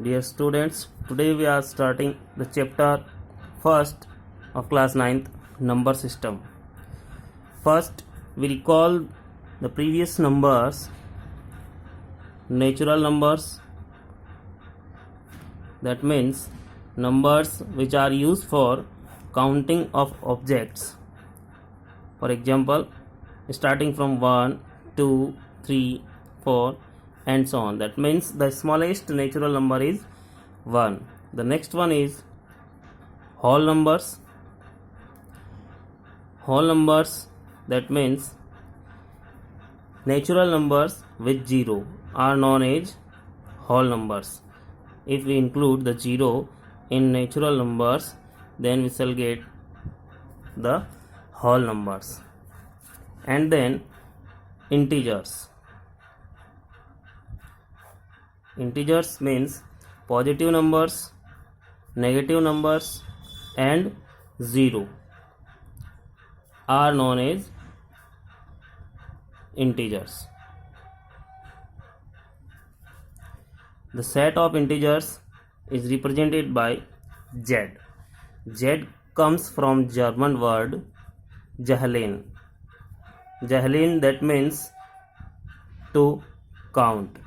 Dear students, today we are starting the chapter first of class 9th, number system. First, we recall the previous numbers, natural numbers, that means numbers which are used for counting of objects. For example, starting from 1, 2, 3, 4 and so on. That means the smallest natural number is 1. The next one is whole numbers. Whole numbers, that means natural numbers with 0 are known as whole numbers. If we include the 0 in natural numbers, then we shall get the whole numbers. And then integers. Integers means positive numbers, negative numbers and 0 are known as integers. The set of integers is represented by Z. Z comes from German word Zahlen. Zahlen, that means to count.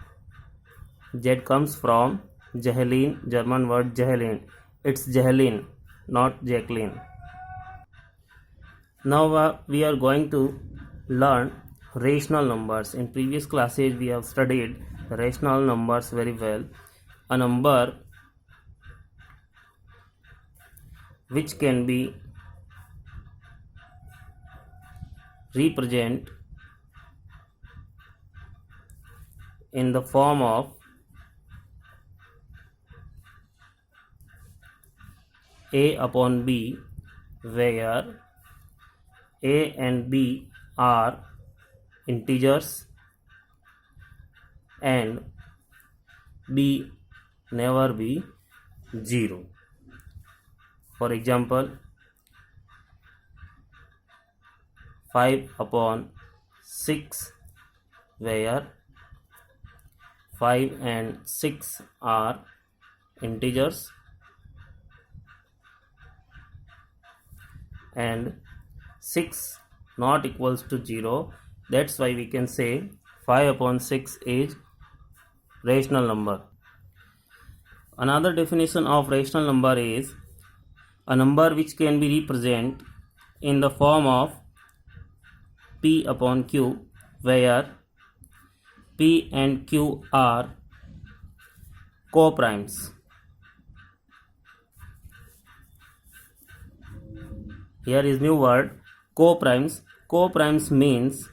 Z comes from Zahlen, German word Zahlen. It's Zahlen, not Jacqueline. Now we are going to learn rational numbers. In previous classes we have studied rational numbers very well. A number which can be represented in the form of A upon B, where A and B are integers and B never be 0. For example, 5 upon 6, where 5 and 6 are integers and 6 not equals to 0. That's why we can say 5 upon 6 is rational number. Another definition of rational number is a number which can be represented in the form of P upon Q, where P and Q are coprimes. Here is new word, coprimes. Coprimes means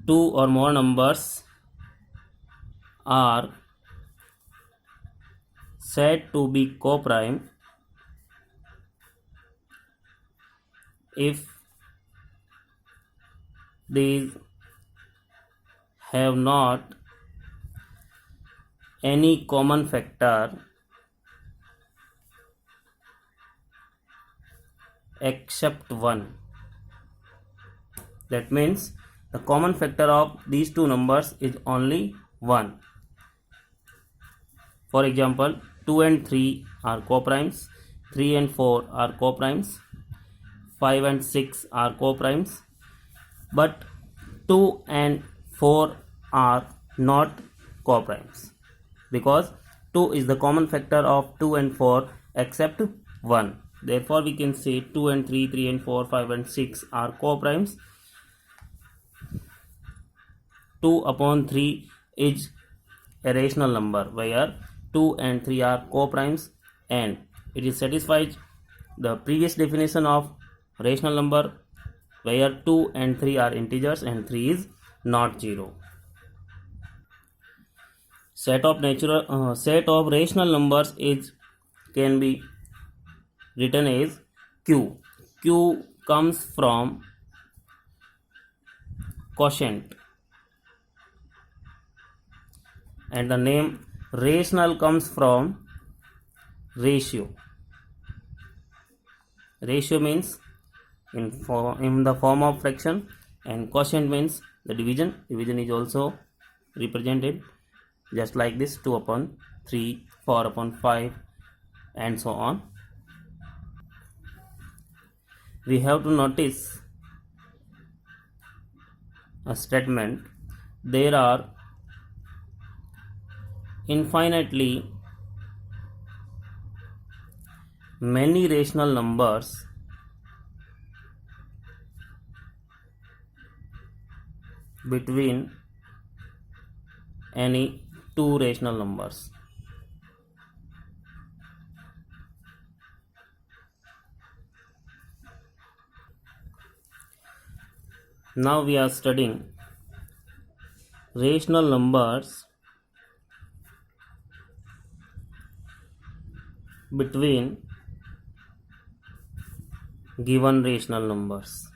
two or more numbers are said to be coprime if these have not any common factor except 1. That means the common factor of these two numbers is only 1. For example, 2 and 3 are coprimes, 3 and 4 are coprimes, 5 and 6 are coprimes, but 2 and 4 are not coprimes because 2 is the common factor of 2 and 4 except 1. Therefore, we can say 2 and 3, 3 and 4, 5 and 6 are coprimes. 2 upon 3 is a rational number where 2 and 3 are coprimes, and it is satisfies the previous definition of rational number where 2 and 3 are integers and 3 is not 0. Set of rational numbers can be written as Q. Q comes from quotient, and the name rational comes from ratio. Ratio means in the form of fraction, and quotient means the division. Division is also represented just like this: 2 upon 3, 4 upon 5, and so on. We have to notice a statement: there are infinitely many rational numbers between any two rational numbers. Now we are studying rational numbers between given rational numbers.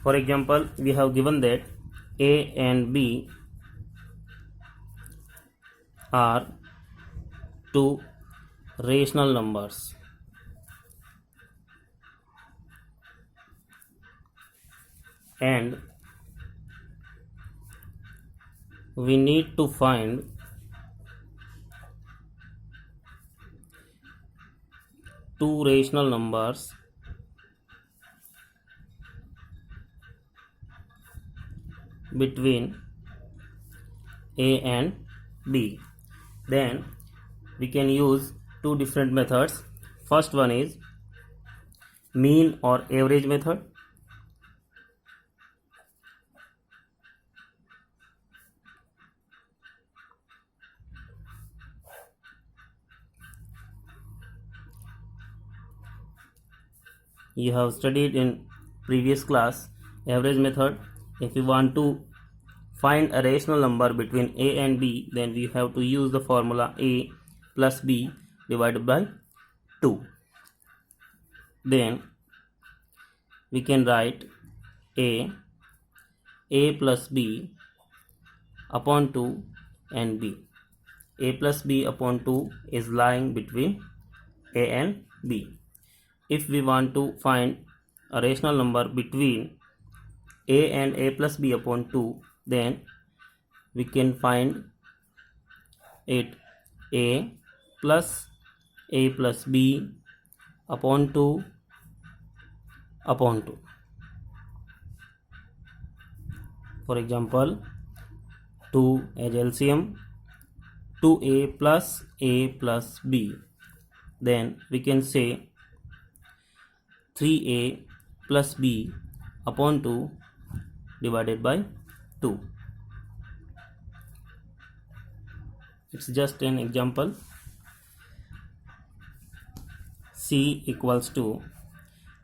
For example, we have given that A and B are two rational numbers. And we need to find two rational numbers between A and B. Then we can use two different methods. First one is mean or average method. You have studied in previous class average method. If you want to find a rational number between A and B, then we have to use the formula A plus B divided by 2. Then we can write A plus B upon 2 and B. A plus B upon 2 is lying between A and B. If we want to find a rational number between A and A plus B upon 2, then we can find it A plus B upon 2 upon 2. For example, 2 as LCM, 2A plus B. Then we can say 3A plus B upon 2 divided by 2. It's just an example. C equals to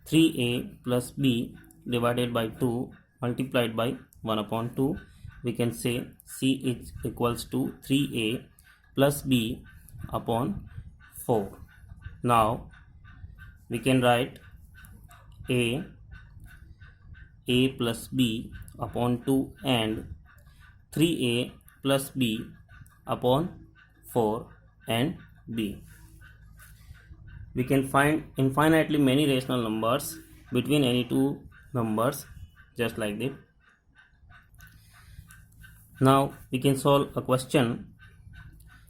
3A plus B divided by 2 multiplied by 1 upon 2. We can say C is equals to 3A plus B upon 4. Now we can write A plus B upon 2 and 3A plus B upon 4 and B. We can find infinitely many rational numbers between any two numbers just like that. Now we can solve a question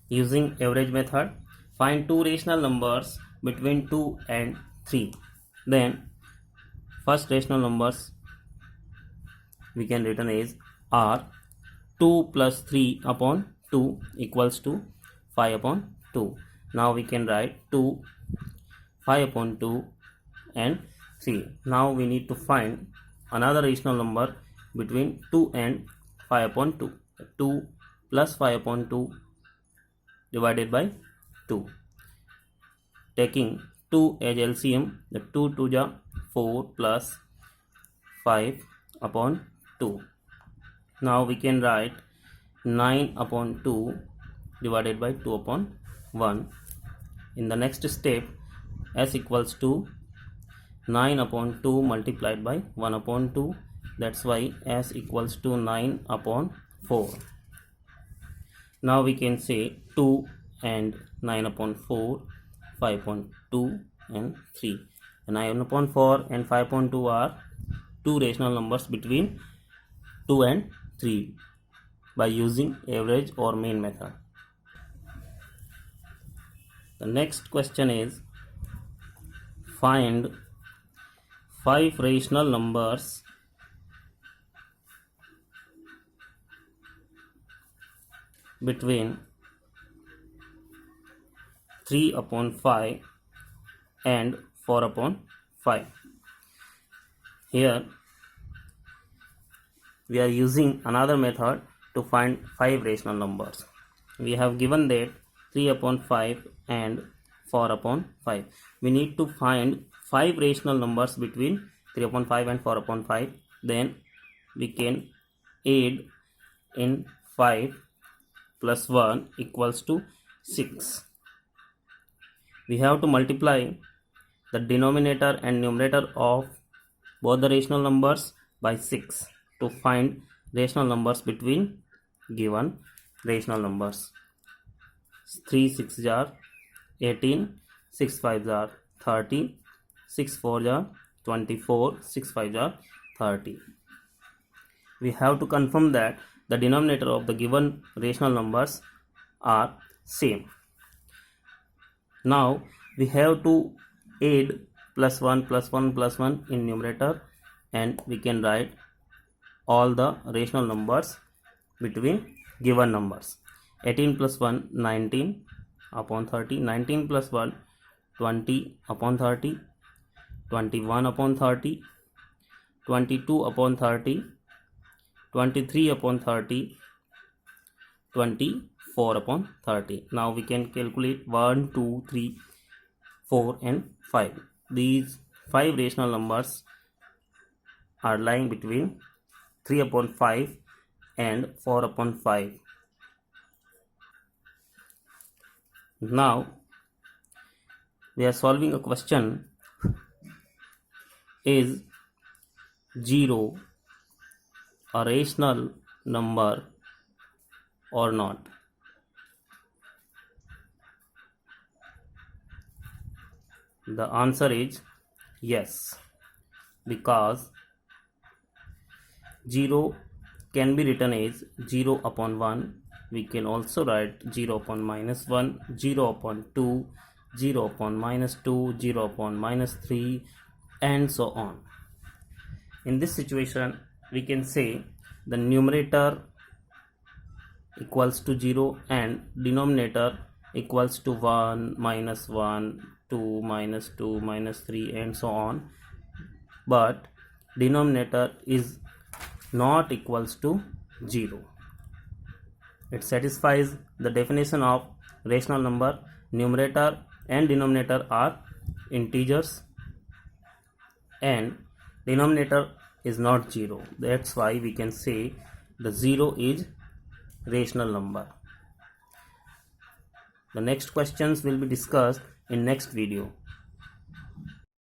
using average method. Find two rational numbers between 2 and 3. Then first rational numbers we can written as are 2 plus 3 upon 2 equals to 5 upon 2. Now we can write 2, 5 upon 2 and 3. Now we need to find another rational number between 2 and 5 upon 2. 2 plus 5 upon 2 divided by 2. Taking 2 as LCM, the 2 to the 4 plus 5 upon 2. Now we can write 9 upon 2 divided by 2 upon 1. In the next step, s equals to 9 upon 2 multiplied by 1 upon 2. That's why s equals to 9 upon 4. Now we can say 2 and 9 upon 4, 5 upon 2 and 3. 9/4 and 5.2 are two rational numbers between 2 and 3 by using average or mean method. The next question is find 5 rational numbers between 3/5 and 4/5. Here we are using another method to find 5 rational numbers. We have given that 3/5 and 4/5. We need to find 5 rational numbers between 3/5 and 4/5. Then we can add in 5 plus 1 equals to 6. We have to multiply the denominator and numerator of both the rational numbers by 6 to find rational numbers between given rational numbers. 3 6 are 18, 6 5 are 30, 6 4 are 24, 6 5 are 30. We have to confirm that the denominator of the given rational numbers are same. Now we have to add plus 1 plus 1 plus 1 in numerator, and we can write all the rational numbers between given numbers. 18 plus 1 19 upon 30, 19 plus 1 20 upon 30, 21 upon 30, 22 upon 30, 23 upon 30, 24 upon 30. Now we can calculate 1, 2, 3, 4 and 5. These 5 rational numbers are lying between 3/5 and 4/5. Now we are solving a question: is 0 a rational number or not? The answer is yes, because 0 can be written as 0/1. We can also write 0/-1, 0/2, 0/-2, 0/-3, and so on. In this situation, we can say the numerator equals to 0 and denominator equals to 1, -1, 2, -2, -3, and so on. But denominator is not equals to 0. It satisfies the definition of rational number. Numerator and denominator are integers and denominator is not 0. That's why we can say the 0 is rational number. The next questions will be discussed in next video.